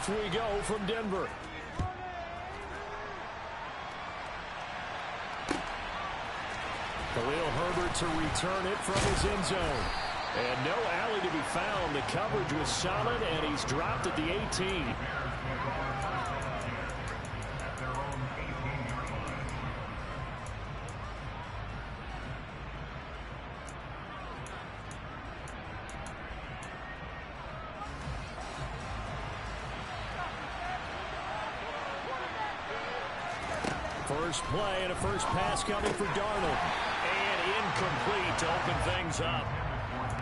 Off we go from Denver. Khalil Herbert to return it from his end zone. And no alley to be found. The coverage was solid, and he's dropped at the 18. First play and a first pass coming for Darnold. And incomplete to open things up.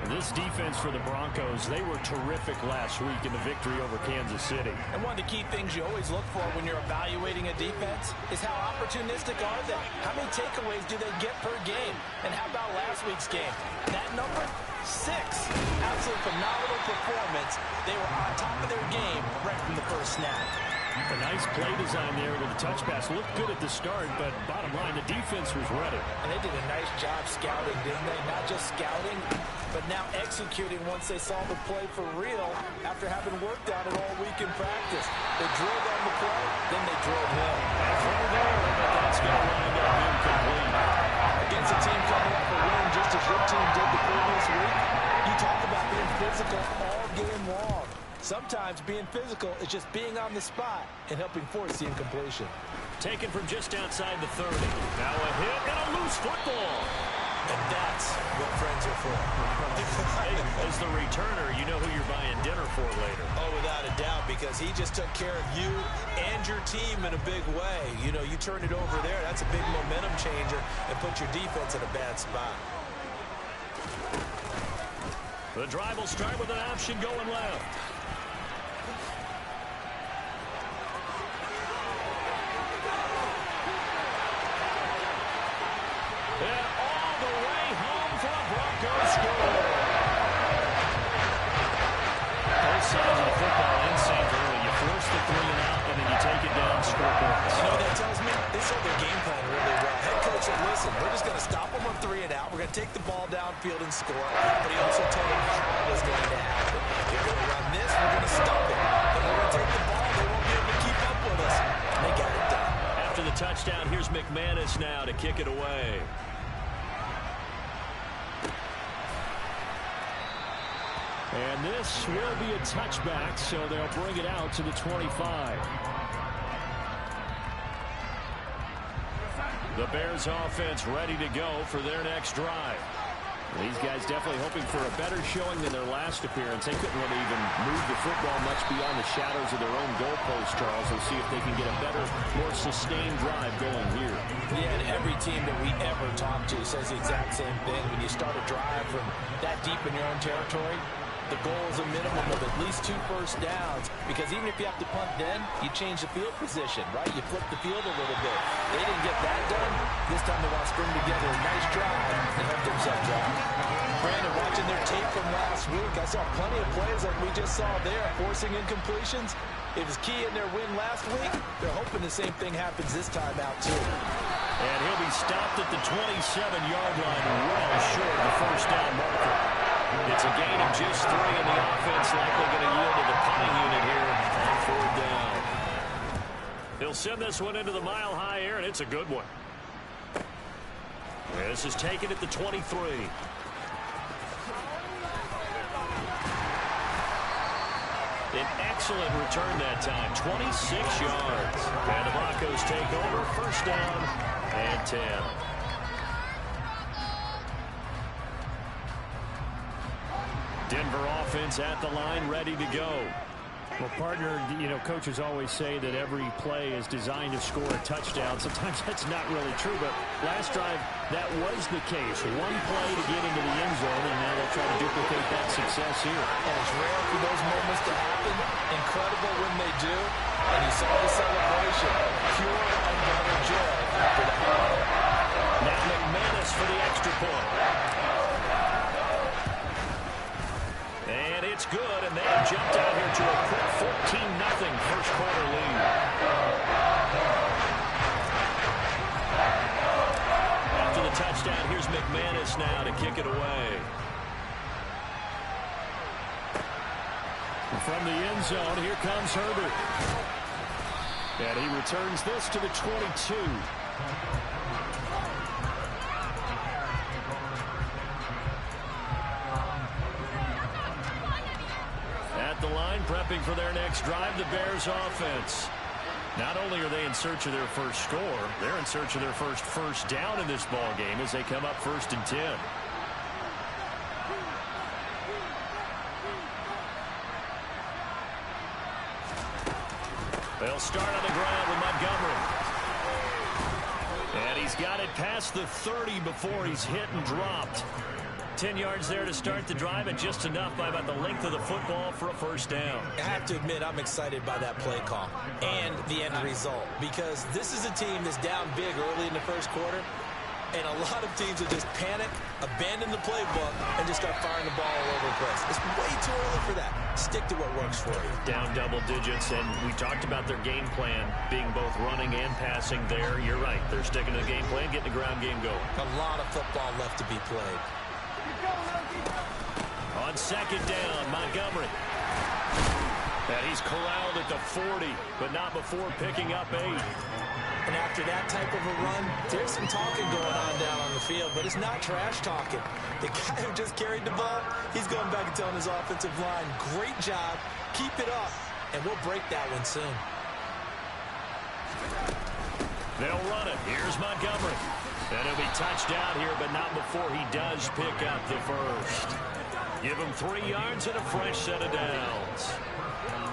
This defense for the Broncos, they were terrific last week in the victory over Kansas City. And one of the key things you always look for when you're evaluating a defense is how opportunistic are they? How many takeaways do they get per game? And how about last week's game? That number? 6. Absolute phenomenal performance. They were on top of their game right from the first snap. A nice play design there with the touch pass. Looked good at the start, but bottom line, the defense was ready. And they did a nice job scouting, didn't they? Not just scouting, but now executing once they saw the play for real after having worked on it all week in practice. They drilled on the play, then they drilled him. But that's going to wind up incomplete. Against a team coming off a win just as your team did the previous week, you talk about being physical all game long. Sometimes being physical is just being on the spot and helping force the incompletion. Taken from just outside the 30. Now a hit and a loose football. And that's what friends are for. As the returner, you know who you're buying dinner for later. Oh, without a doubt, because he just took care of you and your team in a big way. You know, you turn it over there, that's a big momentum changer and put your defense in a bad spot. The drive will start with an option going left. And all the way home for a Broncos score. Both sides of the football in sync early. You force the 3 and out, and then you take it down, score points. You know what that tells me? They saw their game plan really well. Head coach said, listen, we're just going to stop them on 3 and out. We're going to take the ball downfield and score. But he also told them how it was going to happen. If you're going to run this, we're going to stop it. Then we're going to take the ball. They won't be able to keep up with us. And they got it done. After the touchdown, here's McManus now to kick it away. And this will be a touchback, so they'll bring it out to the 25. The Bears offense ready to go for their next drive. These guys definitely hoping for a better showing than their last appearance. They couldn't really even move the football much beyond the shadows of their own goalpost, Charles. They'll see if they can get a better, more sustained drive going here. Yeah, and every team that we ever talk to says the exact same thing. When you start a drive from that deep in your own territory, the goal is a minimum of at least 2 first downs, because even if you have to punt then, you change the field position, right? You flip the field a little bit. They didn't get that done. This time they want to string together a nice drive and help themselves out. Brandon, watching their tape from last week, I saw plenty of plays like we just saw there, forcing incompletions. It was key in their win last week. They're hoping the same thing happens this time out, too. And he'll be stopped at the 27-yard line, well short of the first down marker. It's a gain of just 3, and the offense likely going to yield to the punting unit here on 4th down. He'll send this one into the mile-high air, and it's a good one. This is taken at the 23. An excellent return that time, 26 yards. And the Broncos take over, first down and 10. Denver offense at the line, ready to go. Well, partner, you know, coaches always say that every play is designed to score a touchdown. Sometimes that's not really true, but last drive, that was the case. One play to get into the end zone, and now they'll try to duplicate that success here. And it's rare for those moments to happen. Incredible when they do. And you saw the celebration. Pure, unbounded joy after that. Now McManus for the extra point. And it's good, and they have jumped out here to a quick 14-0 first quarter lead. After the touchdown, here's McManus now to kick it away. from the end zone. Here comes Herbert. And he returns this to the 22. At the line, prepping for their next drive, the Bears offense. Not only are they in search of their first score, they're in search of their first down in this ball game as they come up 1st and 10. They'll start on the ground with Montgomery. And he's got it past the 30 before he's hit and dropped. 10 yards there to start the drive, and just enough by about the length of the football for a first down. I have to admit, I'm excited by that play call and the end result, because this is a team that's down big early in the first quarter, and a lot of teams will just panic, abandon the playbook, and just start firing the ball all over the place. It's way too early for that. Stick to what works for you. Down double digits, and we talked about their game plan being both running and passing there. You're right. They're sticking to the game plan, getting the ground game going. A lot of football left to be played. On 2nd down, Montgomery. And he's corralled at the 40, but not before picking up 8. And after that type of a run, there's some talking going on down on the field, but it's not trash talking. The guy who just carried the ball, he's going back and telling his offensive line, great job, keep it up, and we'll break that one soon. They'll run it. Here's Montgomery. And he'll be touched out here, but not before he does pick up the first. Give him 3 yards and a fresh set of downs.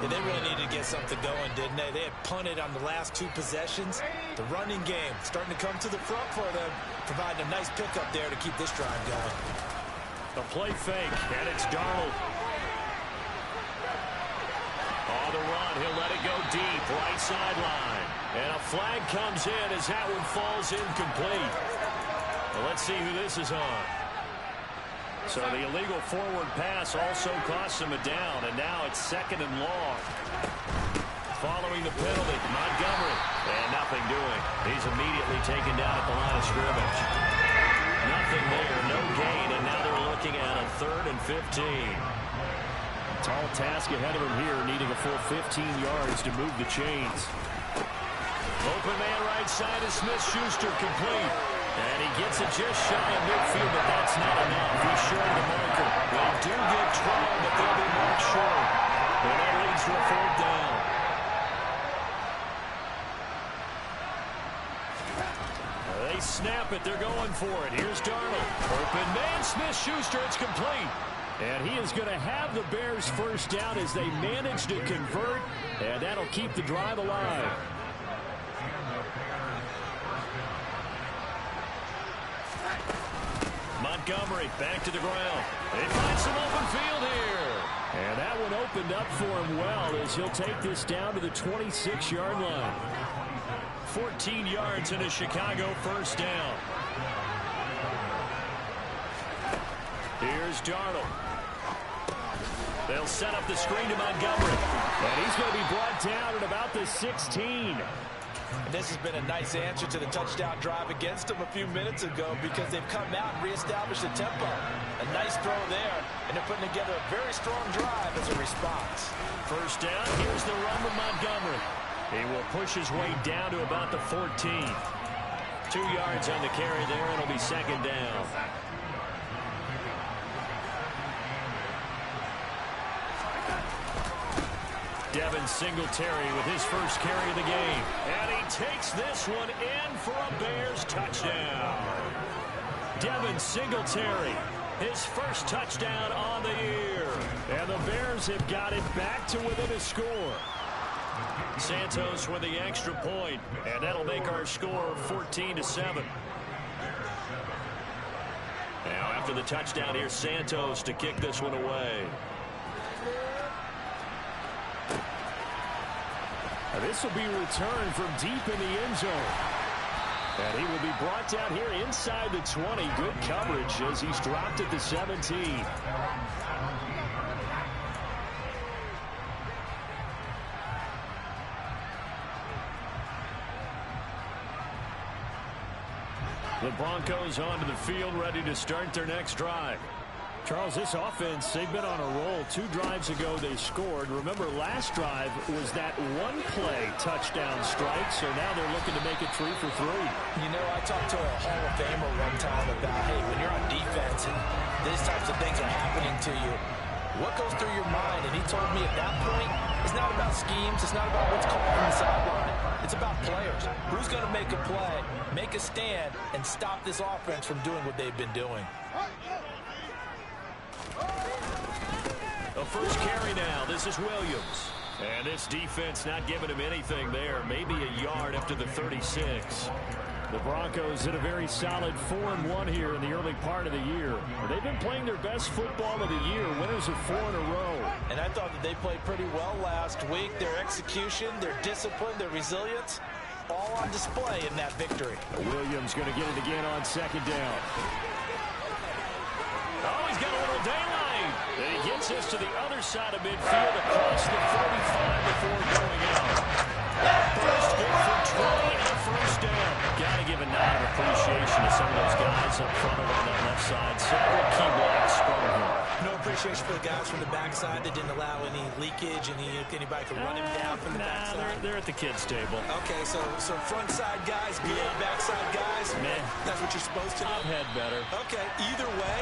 Yeah, they really needed to get something going, didn't they? They had punted on the last 2 possessions. The running game starting to come to the front for them, providing a nice pickup there to keep this drive going. A play fake, and it's Darnold. On the run, he'll let it go deep, right sideline. And a flag comes in as that one falls incomplete. Well, let's see who this is on. So the illegal forward pass also costs him a down, and now it's 2nd and long. Following the penalty, Montgomery, and nothing doing. He's immediately taken down at the line of scrimmage. Nothing there, no gain, and now they're looking at a 3rd and 15. Tall task ahead of him here, needing a full 15 yards to move the chains. Open man right side is Smith-Schuster, complete. And he gets it just shy of midfield, but that's not enough. He's short of the marker. They do get 12, but they'll be marked short. And that leads to a 4th down. They snap it. They're going for it. Here's Darnold. Open man, Smith-Schuster. It's complete. And he is going to have the Bears' first down as they manage to convert. And that'll keep the drive alive. Montgomery back to the ground. They find some open field here. And that one opened up for him well as he'll take this down to the 26-yard line. 14 yards and a Chicago first down. Here's Darnold. They'll set up the screen to Montgomery. And he's going to be brought down at about the 16. And this has been a nice answer to the touchdown drive against them a few minutes ago, because they've come out and reestablished the tempo. A nice throw there, and they're putting together a very strong drive as a response. First down, here's the run with Montgomery. He will push his way down to about the 14. 2 yards on the carry there, and it'll be 2nd down. Devin Singletary with his first carry of the game. And he takes this one in for a Bears touchdown. Devin Singletary, his first touchdown on the year. And the Bears have got it back to within a score. Santos with the extra point, and that'll make our score 14-7. Now after the touchdown, here's Santos to kick this one away. This will be returned from deep in the end zone. And he will be brought down here inside the 20. Good coverage as he's dropped at the 17. The Broncos onto the field, ready to start their next drive. Charles, this offense, they've been on a roll. 2 drives ago, they scored. Remember, last drive was that one-play touchdown strike, so now they're looking to make it 3 for 3. You know, I talked to a Hall of Famer one time about, hey, when you're on defense and these types of things are happening to you, what goes through your mind? And he told me at that point, it's not about schemes. It's not about what's called from the sideline. It's about players. Who's going to make a play, make a stand, and stop this offense from doing what they've been doing? The first carry now. This is Williams. And this defense not giving him anything there. Maybe a yard after the 36. The Broncos hit a very solid 4-1 here in the early part of the year. They've been playing their best football of the year, winners of 4 in a row. And I thought that they played pretty well last week. Their execution, their discipline, their resilience, all on display in that victory. Williams going to get it again on 2nd down. Oh, he's got a little daylight. And he gets us to the other side of midfield across the 45 before going out. First good for 20 and a first down. Got to give a nod of appreciation to some of those guys up front over on that left side. Several key blocks sprung here. No appreciation for the guys from the backside that didn't allow any leakage, anybody could run him down from the backside. They're at the kids' table. Okay, so front side guys, good, backside guys, man, that's what you're supposed to do. I've had better. Okay, either way,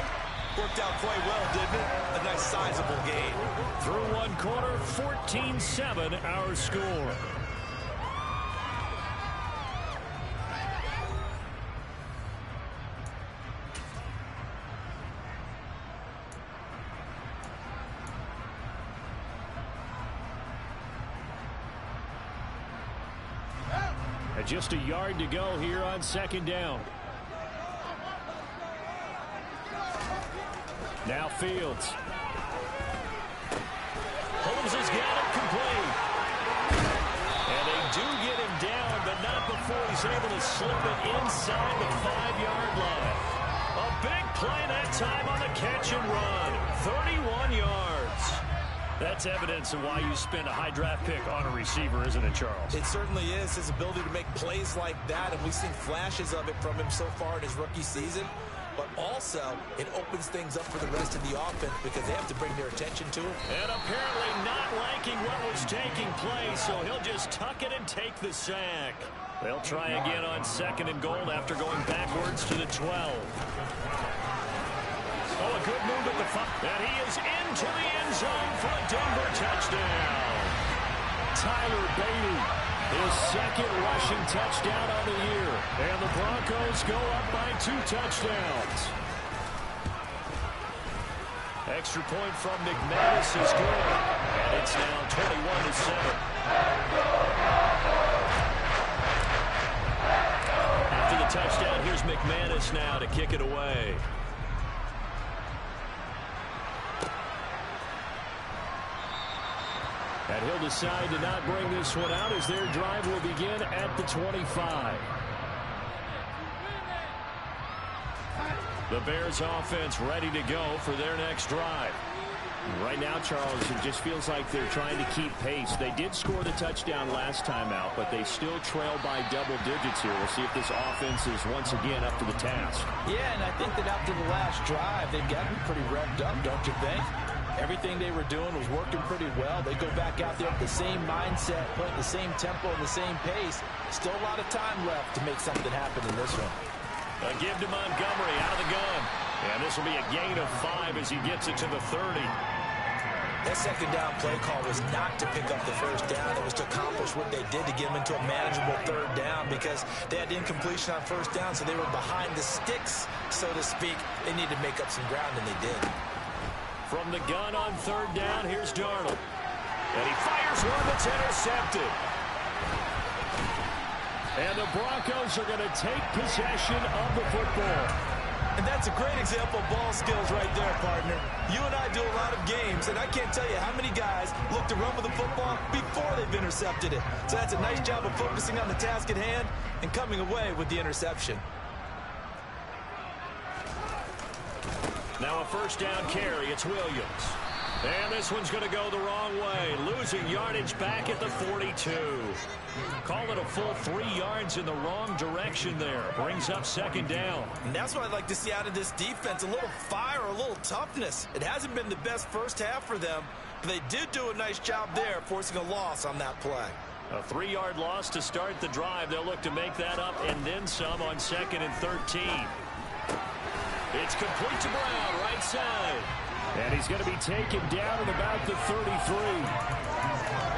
worked out quite well, didn't it? A nice sizable gain. Through one quarter, 14-7 our score. Just a yard to go here on 2nd down. Now Fields. Holmes has got it complete. And they do get him down, but not before he's able to slip it inside the 5-yard line. A big play that time on the catch and run. 31 yards. That's evidence of why you spend a high draft pick on a receiver, isn't it, Charles? It certainly is. His ability to make plays like that, and we've seen flashes of it from him so far in his rookie season. But also, it opens things up for the rest of the offense because they have to bring their attention to him. And apparently not liking what was taking place, so he'll just tuck it and take the sack. They'll try again on 2nd and goal after going backwards to the 12. Oh, a good move at the 5. And he is into the end zone for a Denver touchdown. Tyler Beatty, his 2nd rushing touchdown on the year. And the Broncos go up by 2 touchdowns. Extra point from McManus is good. And it's now 21-7. After the touchdown, here's McManus now to kick it away. And he'll decide to not bring this one out as their drive will begin at the 25. The Bears offense ready to go for their next drive. Right now, Charles, it just feels like they're trying to keep pace. They did score the touchdown last time out, but they still trail by double digits here. We'll see if this offense is once again up to the task. Yeah, and I think that after the last drive, they've got to be pretty revved up, don't you think? Everything they were doing was working pretty well. They go back out there with the same mindset, playing the same tempo and the same pace. Still a lot of time left to make something happen in this one. A give to Montgomery out of the gun. And this will be a gain of 5 as he gets it to the 30. That 2nd down play call was not to pick up the 1st down. It was to accomplish what they did to get them into a manageable 3rd down because they had incompletion on 1st down, so they were behind the sticks, so to speak. They needed to make up some ground, and they did. From the gun on 3rd down, here's Darnold. And he fires one that's intercepted. And the Broncos are going to take possession of the football. And that's a great example of ball skills right there, partner. You and I do a lot of games, and I can't tell you how many guys look to run with the football before they've intercepted it. So that's a nice job of focusing on the task at hand and coming away with the interception. Now a 1st down carry. It's Williams. And this one's going to go the wrong way. Losing yardage back at the 42. Call it a full 3 yards in the wrong direction there. Brings up second down. And that's what I'd like to see out of this defense. A little fire, a little toughness. It hasn't been the best first half for them, but they did do a nice job there, forcing a loss on that play. A 3-yard loss to start the drive. They'll look to make that up and then some on 2nd and 13. It's complete to Brown, right side. And he's going to be taken down at about the 33.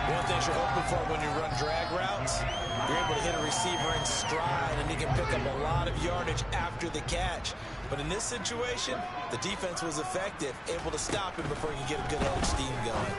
One thing you're hoping for when you run drag routes, you're able to hit a receiver in stride, and he can pick up a lot of yardage after the catch. But in this situation, the defense was effective, able to stop him before he could get a good head of steam going.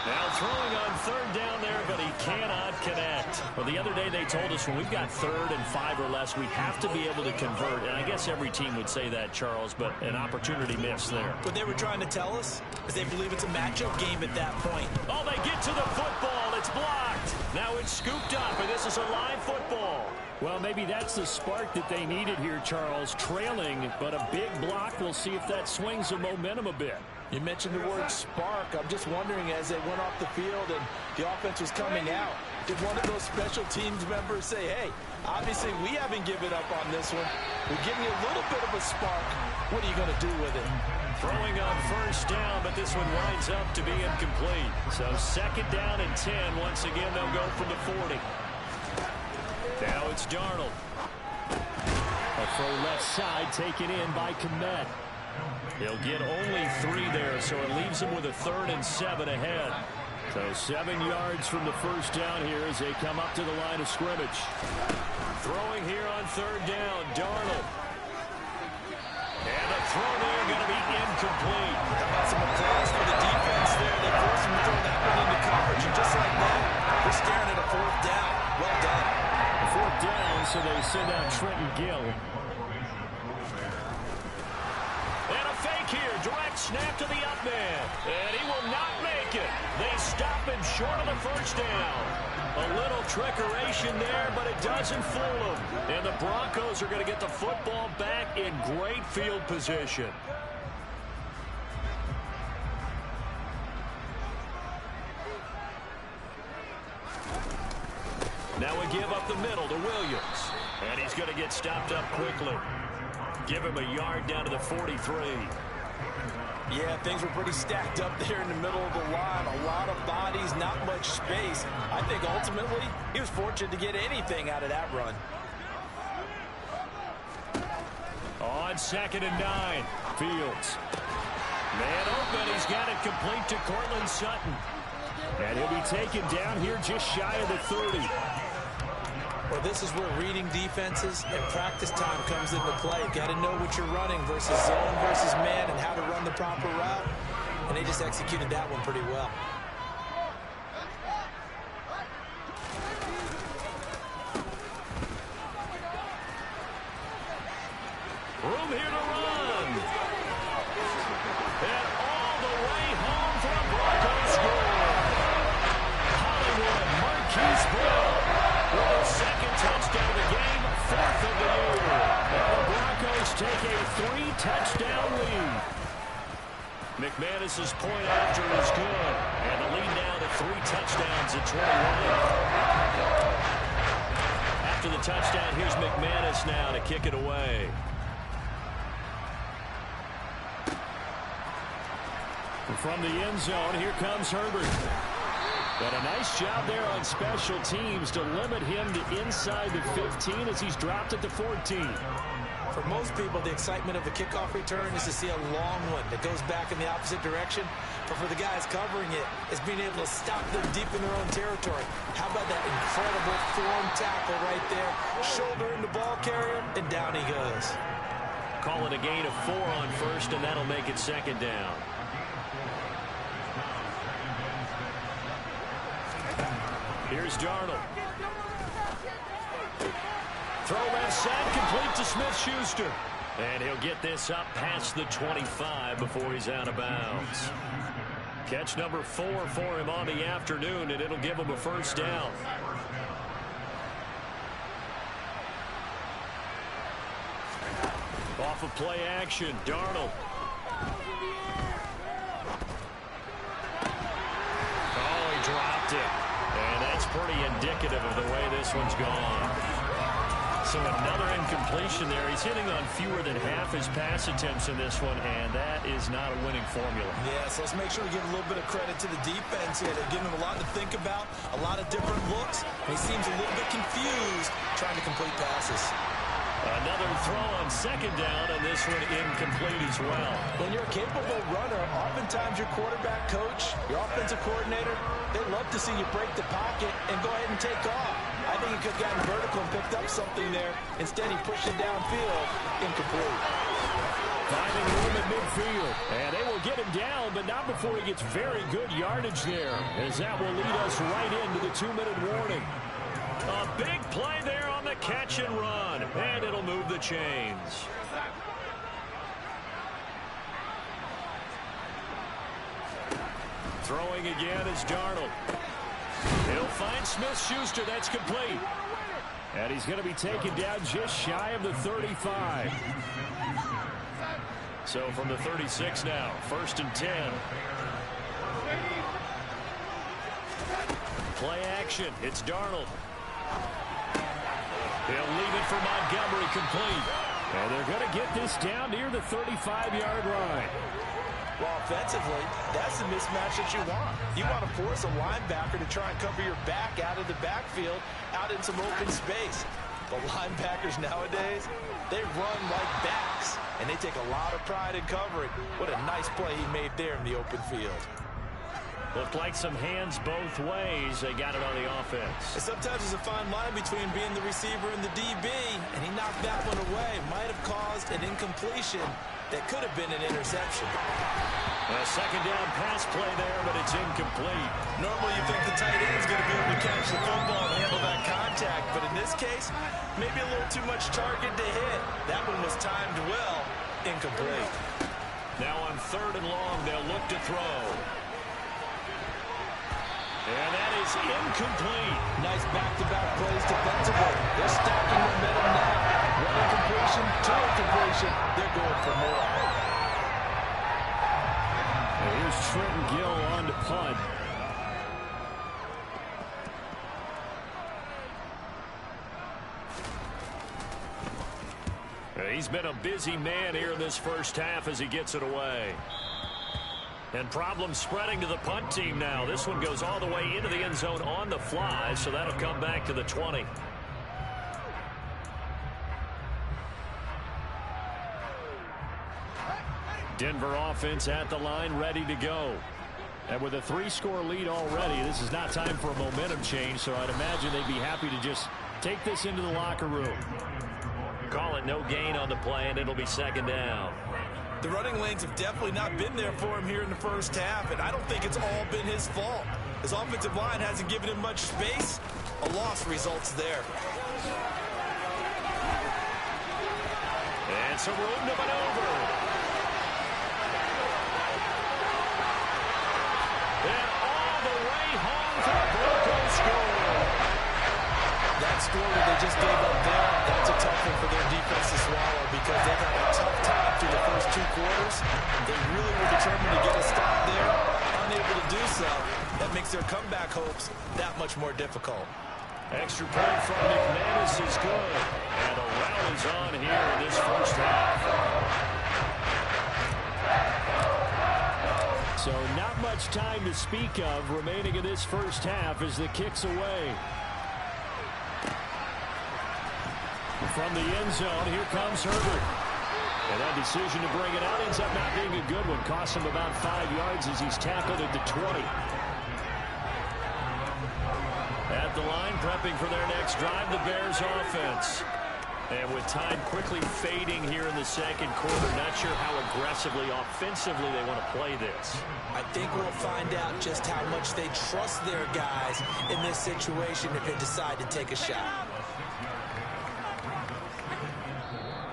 Now throwing on 3rd down there, but he cannot connect. Well, the other day they told us when we've got 3rd and 5 or less, we have to be able to convert. And I guess every team would say that, Charles, but an opportunity missed there. What they were trying to tell us is they believe it's a matchup game at that point. Oh, they get to the football. It's blocked. Now it's scooped up, and this is a live football. Well, maybe that's the spark that they needed here, Charles. Trailing, but a big block. We'll see if that swings the momentum a bit. You mentioned the word spark. I'm just wondering, as they went off the field and the offense was coming out, did one of those special teams members say, hey, obviously we haven't given up on this one. We're giving you a little bit of a spark. What are you going to do with it? Throwing on 1st down, but this one winds up to be incomplete. So 2nd down and 10. Once again, they'll go from the 40. Now it's Darnold. A throw left side taken in by Kmet. He'll get only 3 there, so it leaves him with a 3rd and 7 ahead. So 7 yards from the 1st down here as they come up to the line of scrimmage. Throwing here on 3rd down, Darnold. And the throw there going to be incomplete. How about some applause for the defense there? They forced him to throw that one into coverage, and just like that, we're staring at a 4th down. Well done. 4th down, so they send out Trenton Gill. And a fake here. Direct snap to the up man. And he will not make it. They stop him short of the 1st down. A little trickeration there, but it doesn't fool them. And the Broncos are going to get the football back in great field position. Now we give up the middle to Williams. And he's going to get stopped up quickly. Give him a yard down to the 43. Yeah, things were pretty stacked up there in the middle of the line. A lot of bodies, not much space. I think ultimately he was fortunate to get anything out of that run. On 2nd and 9, Fields. Man open, he's got it complete to Cortland Sutton. And he'll be taken down here just shy of the 30. Well, this is where reading defenses and practice time comes into play. Got to know what you're running versus zone versus man and how to run the proper route. And they just executed that one pretty well. Room here to run. And all the way home for a Broncos score. Hollywood Marquise Brown with a 2nd touchdown of the game, 4th of the year. And the Broncos take a 3-touchdown lead. McManus's point after is good. And the lead now to 3 touchdowns at 21. After the touchdown, here's McManus now to kick it away. From the end zone, here comes Herbert. But a nice job there on special teams to limit him to inside the 15 as he's dropped at the 14. For most people, the excitement of a kickoff return is to see a long one that goes back in the opposite direction. But for the guys covering it, it's being able to stop them deep in their own territory. How about that incredible form tackle right there? Shoulder in the ball carrier, and down he goes. Call it a gain of 4 on 1st, and that'll make it 2nd down. Here's Darnold. Throw left side, complete to Smith-Schuster. And he'll get this up past the 25 before he's out of bounds. Catch number 4 for him on the afternoon, and it'll give him a 1st down. Off of play action, Darnold. Oh, he dropped it. And that's pretty indicative of the way this one's gone. So another incompletion there. He's hitting on fewer than half his pass attempts in this one, and that is not a winning formula. Yeah, so let's make sure we give a little bit of credit to the defense here. They're giving him a lot to think about, a lot of different looks, and he seems a little bit confused trying to complete passes. Another throw on second down, and this one incomplete as well. When you're a capable runner, oftentimes your quarterback coach, your offensive coordinator, they love to see you break the pocket and go ahead and take off. I think he could have gotten vertical and picked up something there. Instead, he pushed it downfield, incomplete. Finding room at midfield, and they will get him down, but not before he gets very good yardage there, as that will lead us right into the 2-minute warning. A big play there on the catch and run, and it'll move the chains. Throwing again is Darnold. He'll find Smith-Schuster. That's complete. And he's going to be taken down just shy of the 35. So from the 36 now, 1st and 10. Play action. It's Darnold. He'll leave it for Montgomery, complete. And they're going to get this down near the 35-yard line. Well, offensively, that's the mismatch that you want. You want to force a linebacker to try and cover your back out of the backfield, out in some open space. But linebackers nowadays, they run like backs, and they take a lot of pride in covering. What a nice play he made there in the open field. Looked like some hands both ways. They got it on the offense. And sometimes there's a fine line between being the receiver and the DB, and he knocked that one away. Might have caused an incompletion that could have been an interception. A second down pass play there, but it's incomplete. Normally you think the tight end's going to be able to catch the football and handle that contact, but in this case, maybe a little too much target to hit. That one was timed well, incomplete. Now on 3rd and long, they'll look to throw. And that is incomplete. Nice back-to-back plays defensively. They're stacking momentum now. One incompletion, two incompletion. They're going for more. And here's Trenton Gill on to punt. He's been a busy man here in this first half as he gets it away. And problems spreading to the punt team now. This one goes all the way into the end zone on the fly, so that'll come back to the 20. Denver offense at the line, ready to go. And with a 3-score lead already, this is not time for a momentum change, so I'd imagine they'd be happy to just take this into the locker room. Call it no gain on the play, and it'll be second down. The running lanes have definitely not been there for him here in the first half, and I don't think it's all been his fault. His offensive line hasn't given him much space. A loss results there. And some room to maneuver. And all the way home for the Broncos score. That score that they just gave up there, that's a tough one for their defense to swallow because they've had a tough time through the first 2 quarters. They really were determined to get a stop there, unable to do so. That makes their comeback hopes that much more difficult. Extra point from McManus is good. And a rout is on here in this first half. So not much time to speak of remaining in this first half as the kick's away. From the end zone, here comes Herbert. And that decision to bring it out ends up not being a good one. Costs him about 5 yards as he's tackled at the 20. At the line, prepping for their next drive, the Bears offense. And with time quickly fading here in the second quarter, not sure how aggressively, offensively they want to play this. I think we'll find out just how much they trust their guys in this situation if they decide to take a shot.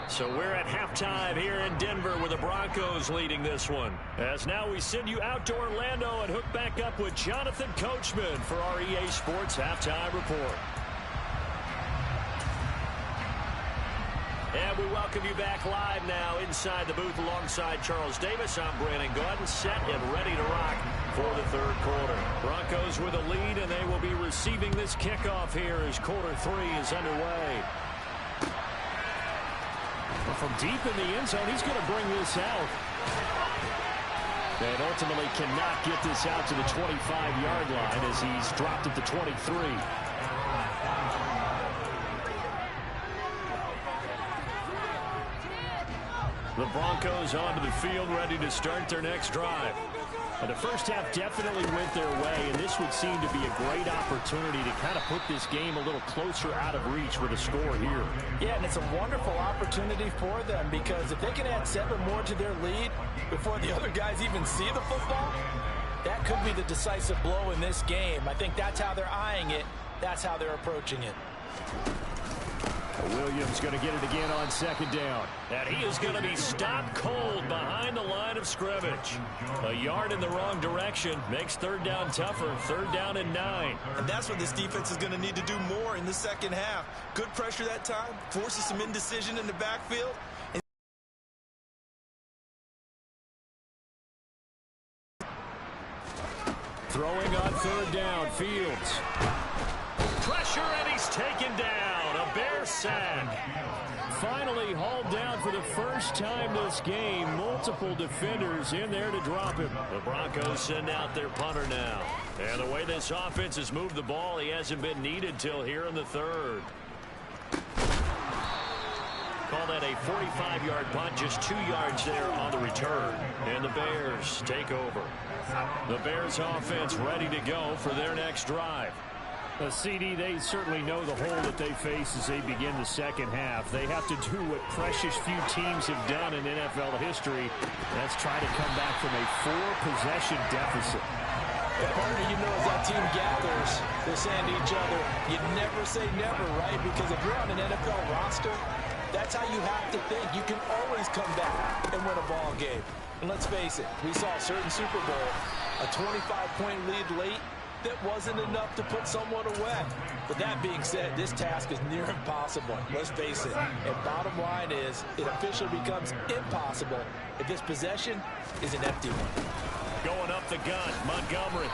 So we're at halftime here in Denver with the Broncos leading this one. As now we send you out to Orlando and hook back up with Jonathan Coachman for our EA Sports Halftime Report. And we welcome you back live now inside the booth alongside Charles Davis. I'm Brandon Gaudin, set and ready to rock for the third quarter. Broncos with a lead, and they will be receiving this kickoff here as quarter 3 is underway. From deep in the end zone, he's going to bring this out. And ultimately cannot get this out to the 25-yard line as he's dropped at the 23. The Broncos onto the field, ready to start their next drive. And the first half definitely went their way, and this would seem to be a great opportunity to kind of put this game a little closer out of reach with a score here. Yeah, and it's a wonderful opportunity for them, because if they can add 7 more to their lead before the other guys even see the football, that could be the decisive blow in this game. I think that's how they're eyeing it. That's how they're approaching it. Williams going to get it again on second down. And he is going to be stopped cold behind the line of scrimmage. A yard in the wrong direction makes third down tougher. Third down and 9. And that's what this defense is going to need to do more in the second half. Good pressure that time, forces some indecision in the backfield. Throwing on third down, Fields. Pressure, and he's taken down. A Bear sack. Finally hauled down for the first time this game. Multiple defenders in there to drop him. The Broncos send out their punter now. And the way this offense has moved the ball, he hasn't been needed till here in the third. Call that a 45-yard punt, just 2 yards there on the return. And the Bears take over. The Bears offense ready to go for their next drive. CD, they certainly know the hole that they face as they begin the second half. They have to do what precious few teams have done in NFL history. That's try to come back from a 4-possession deficit. The partner, you know, as that team gathers, they're saying to each other, you never say never, right? Because if you're on an NFL roster, that's how you have to think. You can always come back and win a ball game. And let's face it, we saw a certain Super Bowl, a 25-point lead late, that wasn't enough to put someone away. But that being said, this task is near impossible. Let's face it. And bottom line is, it officially becomes impossible if this possession is an empty one. Going up the gun, Montgomery.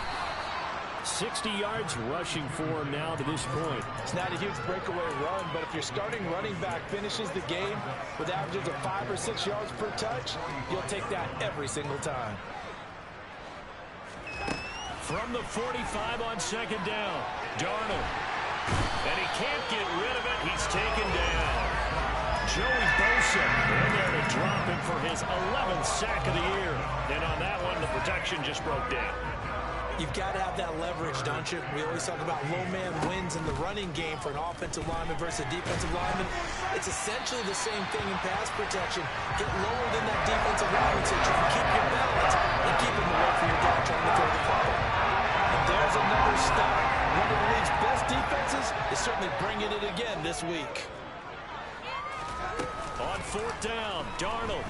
60 yards rushing for him now to this point. It's not a huge breakaway run, but if your starting running back finishes the game with averages of 5 or 6 yards per touch, you'll take that every single time. From the 45 on second down, Darnold. And he can't get rid of it. He's taken down. Joey Bosa in there to drop him for his 11th sack of the year. And on that one, the protection just broke down. You've got to have that leverage, don't you? We always talk about low man wins in the running game for an offensive lineman versus a defensive lineman. It's essentially the same thing in pass protection. Get lower than that defensive lineman so you can keep your balance and keep him away from your guy trying to throw the football. And there's another stop. One of the league's best defenses is certainly bringing it again this week. On fourth down, Darnold.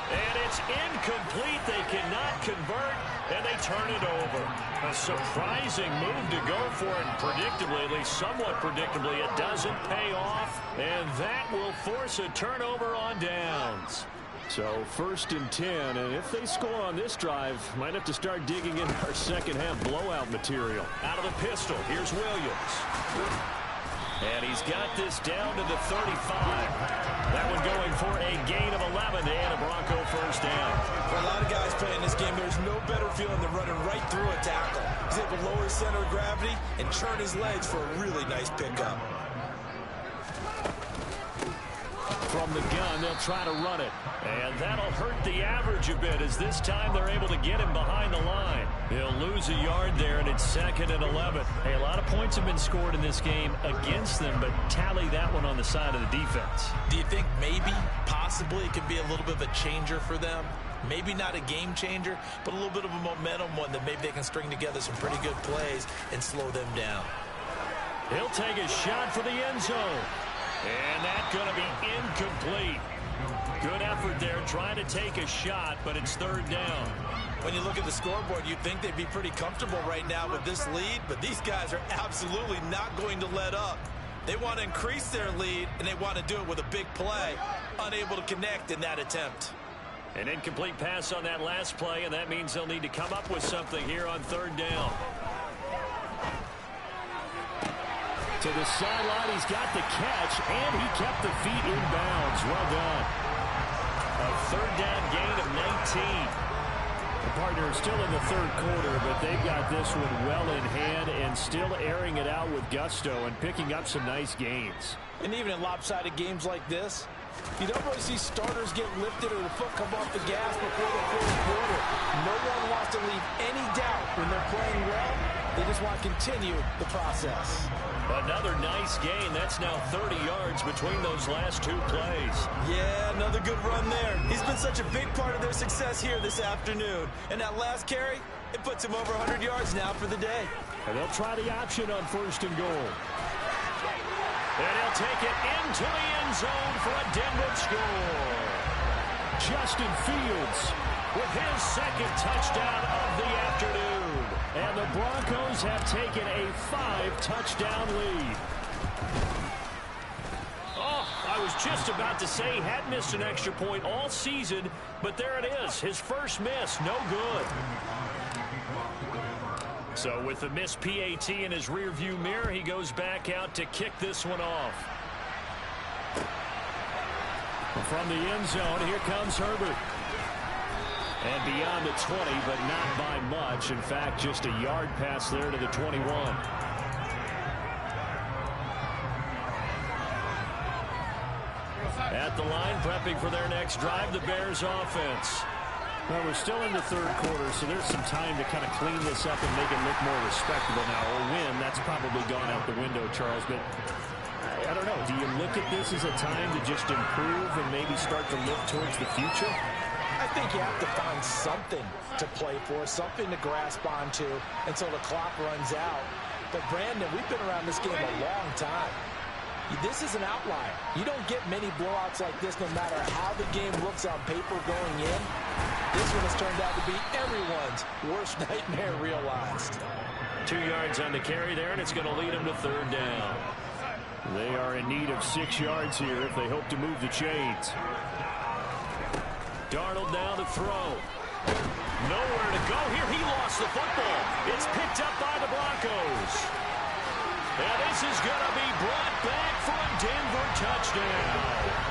And it's incomplete. They cannot convert, and they turn it over. A surprising move to go for it, and predictably, at least somewhat predictably, it doesn't pay off, and that will force a turnover on downs. So 1st and 10, and if they score on this drive, might have to start digging in our second half blowout material. Out of the pistol, here's Williams. And he's got this down to the 35. That one going for a gain of 11 and a Bronco first down. For a lot of guys playing this game, there's no better feeling than running right through a tackle. He's able to lower his center of gravity and churn his legs for a really nice pickup. From the gun, they'll try to run it. And that'll hurt the average a bit as this time they're able to get him behind the line. He'll lose a yard there, and it's 2nd and 11. Hey, a lot of points have been scored in this game against them, but tally that one on the side of the defense. Do you think maybe, possibly, it could be a little bit of a changer for them? Maybe not a game changer, but a little bit of a momentum one that maybe they can string together some pretty good plays and slow them down. He'll take a shot for the end zone. And that's going to be incomplete. Good effort there trying to take a shot, but it's 3rd down. When you look at the scoreboard, you'd think they'd be pretty comfortable right now with this lead, but these guys are absolutely not going to let up. They want to increase their lead, and they want to do it with a big play. Unable to connect in that attempt. An incomplete pass on that last play, and that means they'll need to come up with something here on third down. To the sideline, he's got the catch, and he kept the feet in bounds. Well done. A third down gain of 19. The partner is still in the third quarter, but they've got this one well in hand and still airing it out with gusto and picking up some nice gains. And even in lopsided games like this, you don't really see starters get lifted or the foot come off the gas before the fourth quarter. No one wants to leave any doubt when they're playing well. They just want to continue the process. Another nice gain. That's now 30 yards between those last two plays. Yeah, another good run there. He's been such a big part of their success here this afternoon. And that last carry, it puts him over 100 yards now for the day. And they'll try the option on first and goal. And he'll take it into the end zone for a Denver score. Justin Fields with his second touchdown of the afternoon. And the Broncos have taken a 5-touchdown lead. Oh, I was just about to say he had missed an extra point all season, but there it is. His first miss, no good. So with the missed PAT in his rearview mirror, he goes back out to kick this one off. From the end zone, here comes Herbert. And beyond the 20, but not by much. In fact, just a yard pass there to the 21. At the line, prepping for their next drive, the Bears offense. Well, we're still in the third quarter, so there's some time to kind of clean this up and make it look more respectable now. Or win, that's probably gone out the window, Charles. But I don't know. Do you look at this as a time to just improve and maybe start to look towards the future? I think you have to find something to play for, something to grasp onto until the clock runs out. But, Brandon, we've been around this game a long time. This is an outlier. You don't get many blowouts like this no matter how the game looks on paper going in. This one has turned out to be everyone's worst nightmare realized. 2 yards on the carry there, and it's going to lead them to third down. They are in need of 6 yards here if they hope to move the chains. Darnold now to throw. Nowhere to go here. He lost the football. It's picked up by the Broncos. And this is going to be brought back for a Denver touchdown.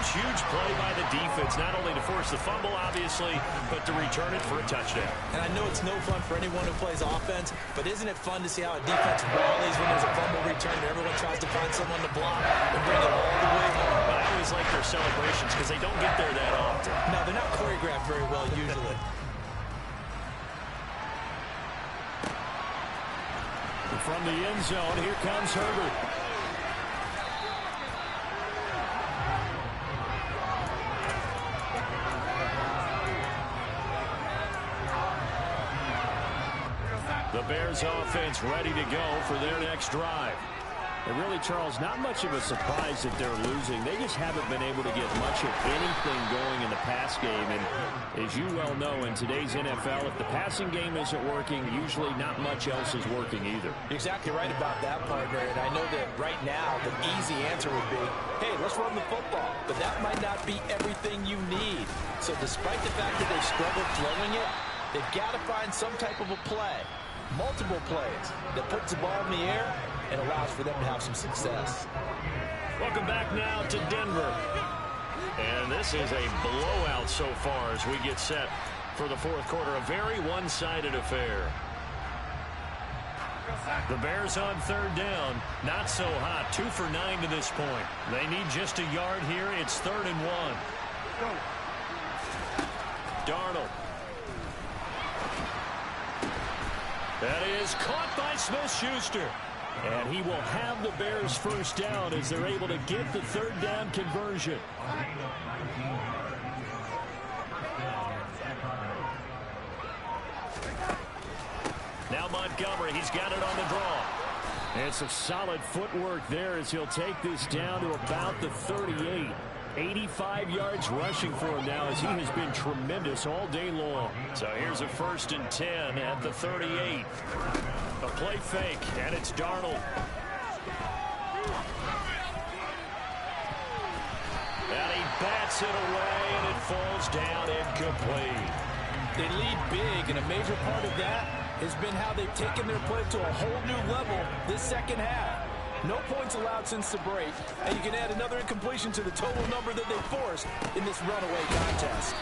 Huge play by the defense, not only to force the fumble, obviously, but to return it for a touchdown. And I know it's no fun for anyone who plays offense, but isn't it fun to see how a defense rallies when there's a fumble return and everyone tries to find someone to block and bring it all the way home? But I always like their celebrations because they don't get there that often. No, they're not choreographed very well usually. From the end zone, here comes Herbert. The Bears offense ready to go for their next drive. And really, Charles, not much of a surprise that they're losing. They just haven't been able to get much of anything going in the pass game. And as you well know, in today's NFL, if the passing game isn't working, usually not much else is working either. You're exactly right about that, partner. And I know that right now the easy answer would be, hey, let's run the football. But that might not be everything you need. So despite the fact that they've struggled throwing it, they've got to find some type of a play, multiple plays, that puts the ball in the air and allows for them to have some success. Welcome back now to Denver. And this is a blowout so far as we get set for the fourth quarter. A very one-sided affair. The Bears on third down. Not so hot. 2 for 9 to this point. They need just a yard here. It's 3rd and 1. Darnold. That is caught by Smith-Schuster. And he will have the Bears first down as they're able to get the third down conversion. Now Montgomery, he's got it on the draw. And some solid footwork there as he'll take this down to about the 38. 85 yards rushing for him now as he has been tremendous all day long. So here's a 1st and 10 at the 38. A play fake, and it's Darnold. And he bats it away, and it falls down incomplete. They lead big, and a major part of that has been how they've taken their play to a whole new level this second half. No points allowed since the break, and you can add another incompletion to the total number that they forced in this runaway contest.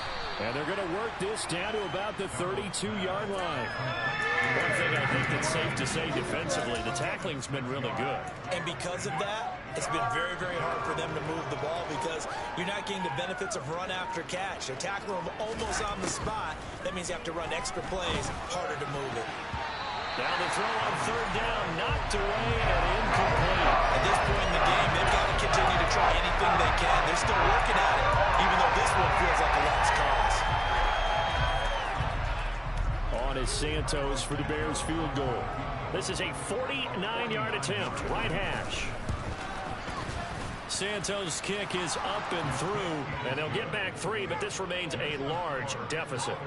And they're going to work this down to about the 32-yard line. One thing I think that's safe to say defensively, the tackling's been really good. And because of that, it's been very, very hard for them to move the ball because you're not getting the benefits of run after catch. They're tackling them almost on the spot. That means you have to run extra plays, harder to move it. Now the throw on 3rd down, knocked away and incomplete. At this point in the game, they've got to continue to try anything they can. They're still working at it, even though this one feels like a lost cause. On is Santos for the Bears field goal. This is a 49-yard attempt, right hash. Santos' kick is up and through, and they'll get back 3, but this remains a large deficit.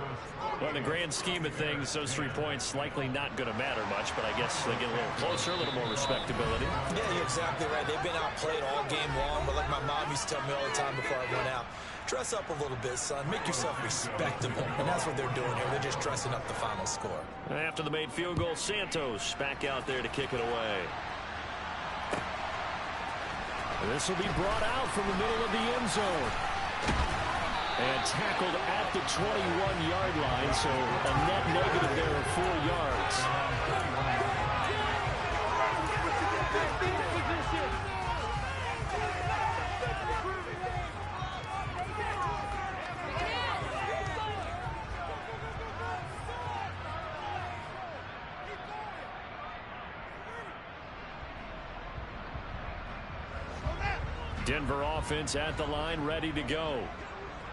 Well, in the grand scheme of things, those 3 points likely not going to matter much, but I guess they get a little closer, a little more respectability. Yeah, you're exactly right. They've been outplayed all game long, but like my mom used to tell me all the time before I went out, dress up a little bit, son. Make yourself respectable. And that's what they're doing here. They're just dressing up the final score. And after the made field goal, Santos back out there to kick it away. And this will be brought out from the middle of the end zone. And tackled at the 21-yard line, so a net negative there of 4 yards. Denver offense at the line, ready to go.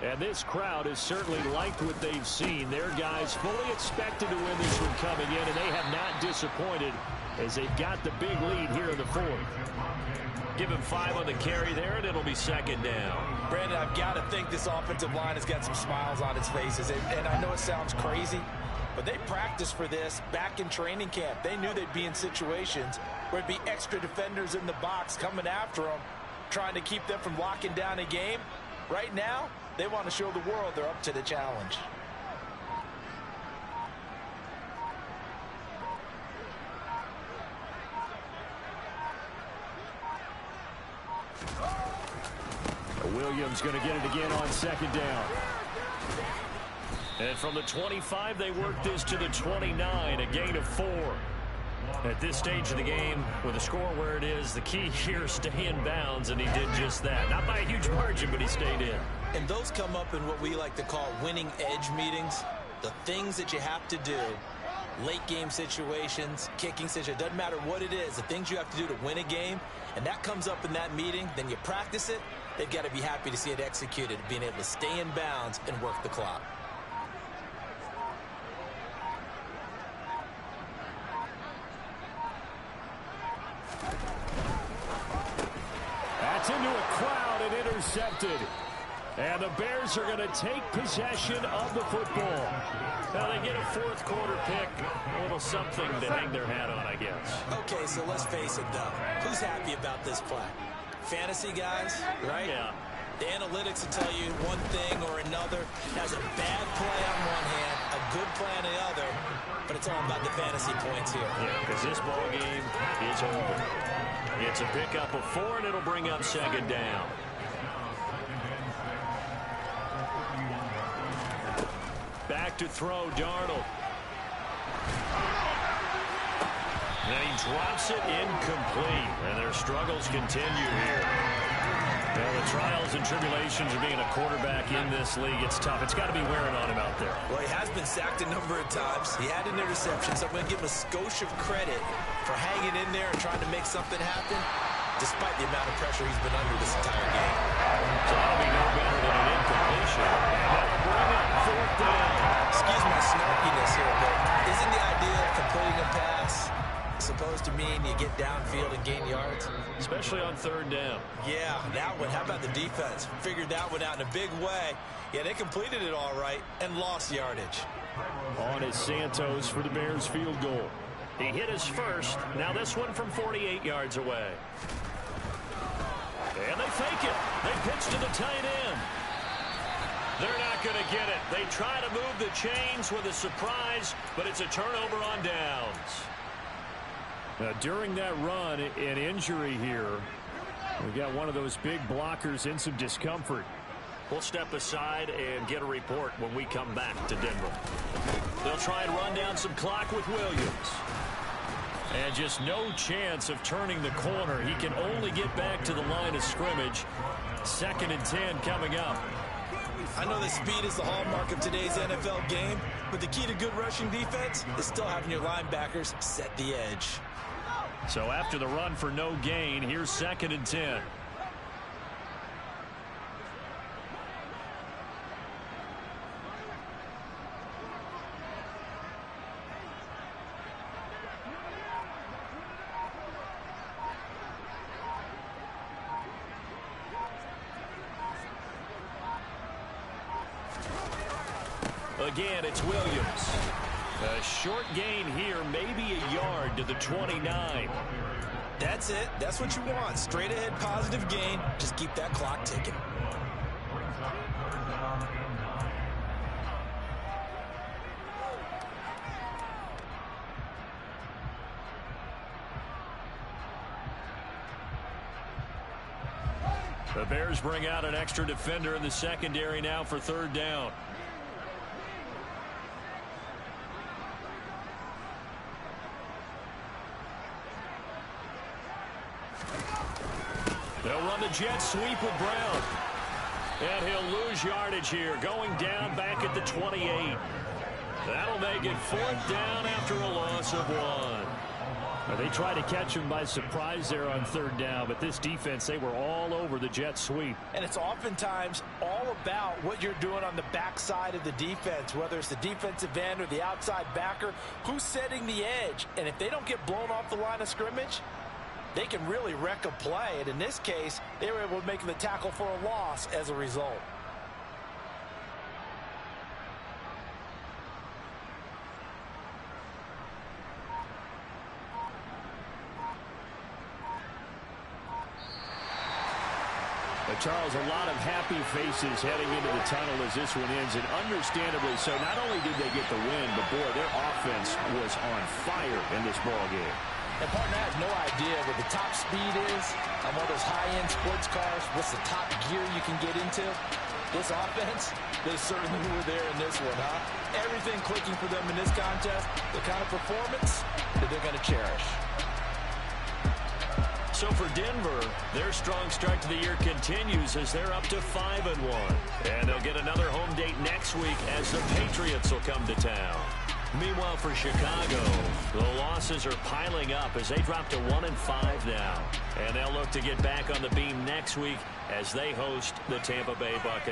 And this crowd has certainly liked what they've seen. Their guys fully expected to win this one coming in, and they have not disappointed as they've got the big lead here in the 4th. Give him 5 on the carry there, and it'll be 2nd down. Brandon, I've got to think this offensive line has got some smiles on its faces. And I know it sounds crazy, but they practiced for this back in training camp. They knew they'd be in situations where it'd be extra defenders in the box coming after them, trying to keep them from locking down a game. Right now, they want to show the world they're up to the challenge. Williams going to get it again on 2nd down. And from the 25, they work this to the 29, a gain of 4. At this stage of the game, with a score where it is, the key here is stay in bounds, and he did just that. Not by a huge margin, but he stayed in. And those come up in what we like to call winning edge meetings. The things that you have to do, late game situations, kicking situations, doesn't matter what it is, the things you have to do to win a game, and that comes up in that meeting, then you practice it, they've got to be happy to see it executed, being able to stay in bounds and work the clock. That's into a crowd and intercepted. And the Bears are going to take possession of the football. Now they get a 4th quarter pick. A little something to hang their hat on, I guess. Okay, so let's face it, though. Who's happy about this play? Fantasy guys, right? Yeah. The analytics will tell you one thing or another. Has a bad play on one hand, a good play on the other, but it's all about the fantasy points here. Yeah, because this ball game is over. It's a pickup of 4, and it'll bring up 2nd down. Back to throw, Darnold. And he drops it incomplete, and their struggles continue here. Now, the trials and tribulations of being a quarterback in this league, it's tough. It's got to be wearing on him out there. Well, he has been sacked a number of times. He had an interception, so I'm going to give him a skosh of credit for hanging in there and trying to make something happen, despite the amount of pressure he's been under this entire game. So that'll be no better than an incompletion. And that'll bring up 4th down. Excuse my snarkiness here, but isn't the idea of completing a pass supposed to mean you get downfield and gain yards? Especially on 3rd down. Yeah, that one. How about the defense? defense. Figured that one out in a big way. Yeah, they completed it all right and lost yardage. On is Santos for the Bears field goal. He hit his first. Now this one from 48 yards away. And they fake it. They pitch to the tight end. They're not going to get it. They try to move the chains with a surprise, but it's a turnover on downs. Now, during that run, an injury here. We've got one of those big blockers in some discomfort. We'll step aside and get a report when we come back to Denver. They'll try and run down some clock with Williams. And just no chance of turning the corner. He can only get back to the line of scrimmage. 2nd and 10 coming up. I know that speed is the hallmark of today's NFL game, but the key to good rushing defense is still having your linebackers set the edge. So after the run for no gain, here's 2nd and 10. Again, it's Williams. A short gain here, maybe a yard to the 29. That's it. That's what you want. Straight ahead positive gain. Just keep that clock ticking. The Bears bring out an extra defender in the secondary now for 3rd down. They'll run the jet sweep with Brown. And he'll lose yardage here, going down back at the 28. That'll make it 4th down after a loss of 1. Well, they tried to catch him by surprise there on 3rd down, but this defense, they were all over the jet sweep. And it's oftentimes all about what you're doing on the backside of the defense, whether it's the defensive end or the outside backer, who's setting the edge. And if they don't get blown off the line of scrimmage, they can really wreck a play. And in this case, they were able to make the tackle for a loss as a result. Charles, a lot of happy faces heading into the tunnel as this one ends, and understandably so. Not only did they get the win, but boy, their offense was on fire in this ball game. And partner, I have no idea what the top speed is on one of those high-end sports cars. What's the top gear you can get into? This offense, they certainly were there in this one, huh? Everything clicking for them in this contest, the kind of performance that they're going to cherish. So for Denver, their strong start to the year continues as they're up to 5-1. And they'll get another home date next week as the Patriots will come to town. Meanwhile, for Chicago, the losses are piling up as they drop to 1-5 now. And they'll look to get back on the beam next week as they host the Tampa Bay Buccaneers.